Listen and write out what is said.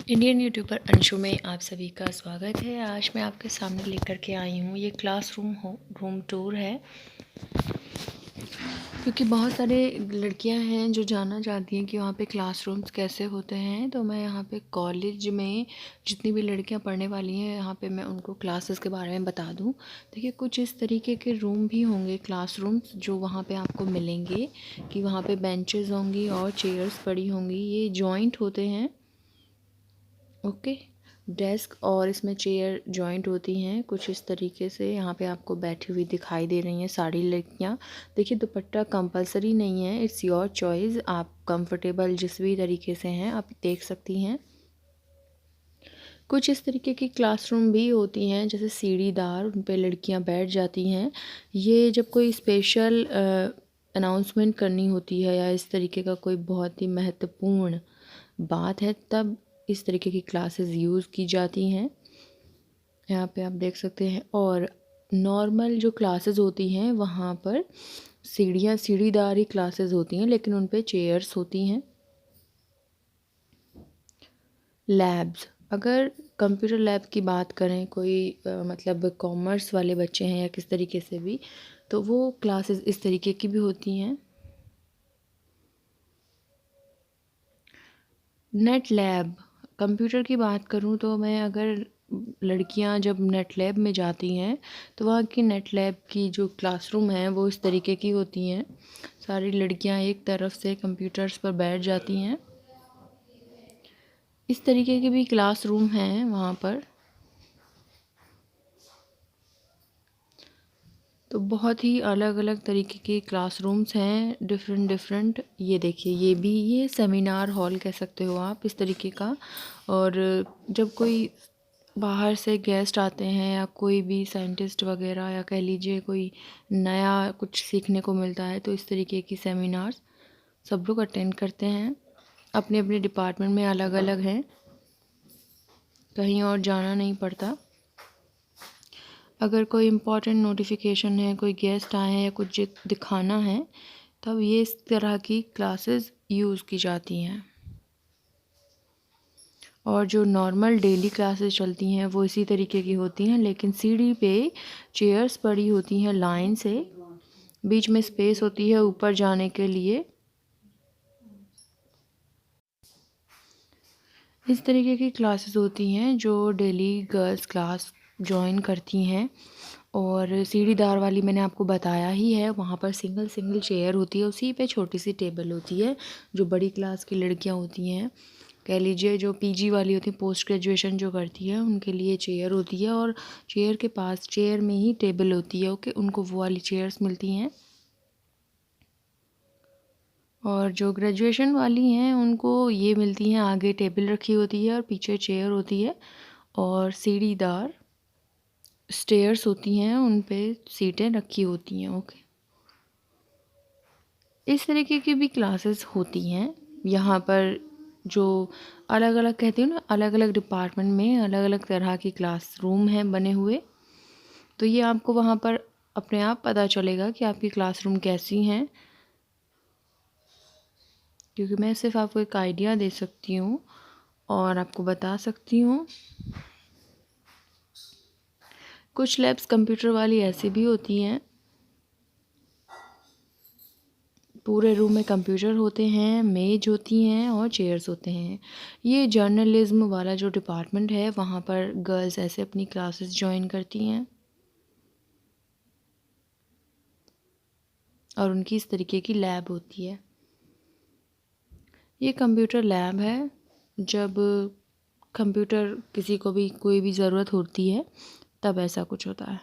Indian YouTuber Anshu में आप सभी का स्वागत है। आज मैं आपके सामने लेकर के आई हूँ ये रूम टूर है, क्योंकि बहुत सारे लड़कियां हैं जो जानना चाहती हैं कि वहाँ पे क्लासरूम्स कैसे होते हैं। तो मैं यहाँ पे कॉलेज में जितनी भी लड़कियां पढ़ने वाली हैं यहाँ पे मैं उनको क्लासेस के बारे में बता दूँ। देखिए, कुछ इस तरीके के रूम भी होंगे क्लासरूम्स जो वहाँ पे आपको मिलेंगे कि वहाँ पे बेंचेस होंगी और चेयर्स पड़ी होंगी। ये जॉइंट होते हैं, ओके। डेस्क और इसमें चेयर जॉइंट होती हैं कुछ इस तरीके से। यहाँ पे आपको बैठी हुई दिखाई दे रही हैं सारी लड़कियाँ। देखिए, दुपट्टा कंपलसरी नहीं है, इट्स योर चॉइस। आप कंफर्टेबल जिस भी तरीके से हैं आप देख सकती हैं। कुछ इस तरीके की क्लासरूम भी होती हैं जैसे सीढ़ीदार, उन पे लड़कियाँ बैठ जाती हैं। ये जब कोई स्पेशल अनाउंसमेंट करनी होती है या इस तरीके का कोई बहुत ही महत्वपूर्ण बात है तब इस तरीके की क्लासेस यूज़ की जाती हैं। यहाँ पे आप देख सकते हैं। और नॉर्मल जो क्लासेस होती हैं वहाँ पर सीढ़ीदार ही क्लासेस होती हैं, लेकिन उन पे चेयर्स होती हैं। लैब्स, अगर कंप्यूटर लैब की बात करें, कोई मतलब कॉमर्स वाले बच्चे हैं या किस तरीके से भी, तो वो क्लासेस इस तरीके की भी होती हैं। नेट लैब, कंप्यूटर की बात करूं तो मैं अगर लड़कियां जब नेट लैब में जाती हैं तो वहाँ की नेट लैब की जो क्लासरूम है वो इस तरीके की होती हैं। सारी लड़कियां एक तरफ से कंप्यूटर्स पर बैठ जाती हैं। इस तरीके के भी क्लासरूम हैं वहाँ पर। तो बहुत ही अलग अलग तरीके के क्लासरूम्स हैं, डिफरेंट। ये देखिए, ये सेमिनार हॉल कह सकते हो आप इस तरीके का। और जब कोई बाहर से गेस्ट आते हैं या कोई भी साइंटिस्ट वगैरह या कह लीजिए कोई नया कुछ सीखने को मिलता है तो इस तरीके की सेमिनार्स सब लोग अटेंड करते हैं। अपने अपने डिपार्टमेंट में अलग अलग हैं, कहीं और जाना नहीं पड़ता। अगर कोई इम्पोर्टेंट नोटिफिकेशन है, कोई गेस्ट आए हैं या कुछ दिखाना है तब ये इस तरह की क्लासेस यूज़ की जाती हैं। और जो नॉर्मल डेली क्लासेस चलती हैं वो इसी तरीके की होती हैं, लेकिन सीढ़ी पे चेयर्स पड़ी होती हैं लाइन से, बीच में स्पेस होती है ऊपर जाने के लिए। इस तरीके की क्लासेस होती हैं जो डेली गर्ल्स क्लास ज्वाइन करती हैं। और सीढ़ीदार वाली मैंने आपको बताया ही है, वहाँ पर सिंगल चेयर होती है, उसी पे छोटी सी टेबल होती है। जो बड़ी क्लास की लड़कियाँ होती हैं, कह लीजिए जो पीजी वाली होती हैं, पोस्ट ग्रेजुएशन जो करती है, उनके लिए चेयर होती है और चेयर के पास चेयर में ही टेबल होती है, ओके। उनको वो वाली चेयर्स मिलती हैं। और जो ग्रेजुएशन वाली हैं उनको ये मिलती हैं, आगे टेबल रखी होती है और पीछे चेयर होती है और सीढ़ीदार स्टेयर्स होती हैं, उन पे सीटें रखी होती हैं, ओके। इस तरीके की भी क्लासेस होती हैं यहाँ पर। जो अलग अलग कहती हूँ ना, अलग अलग डिपार्टमेंट में अलग अलग तरह की क्लासरूम हैं बने हुए। तो ये आपको वहाँ पर अपने आप पता चलेगा कि आपकी क्लासरूम कैसी हैं, क्योंकि मैं सिर्फ आपको एक आइडिया दे सकती हूँ और आपको बता सकती हूँ। कुछ लैब्स कंप्यूटर वाली ऐसी भी होती हैं, पूरे रूम में कंप्यूटर होते हैं, मेज होती हैं और चेयर्स होते हैं। ये जर्नलिज्म वाला जो डिपार्टमेंट है वहाँ पर गर्ल्स ऐसे अपनी क्लासेस ज्वाइन करती हैं और उनकी इस तरीके की लैब होती है। ये कंप्यूटर लैब है। जब कंप्यूटर किसी को भी कोई भी ज़रूरत होती है तब ऐसा कुछ होता है।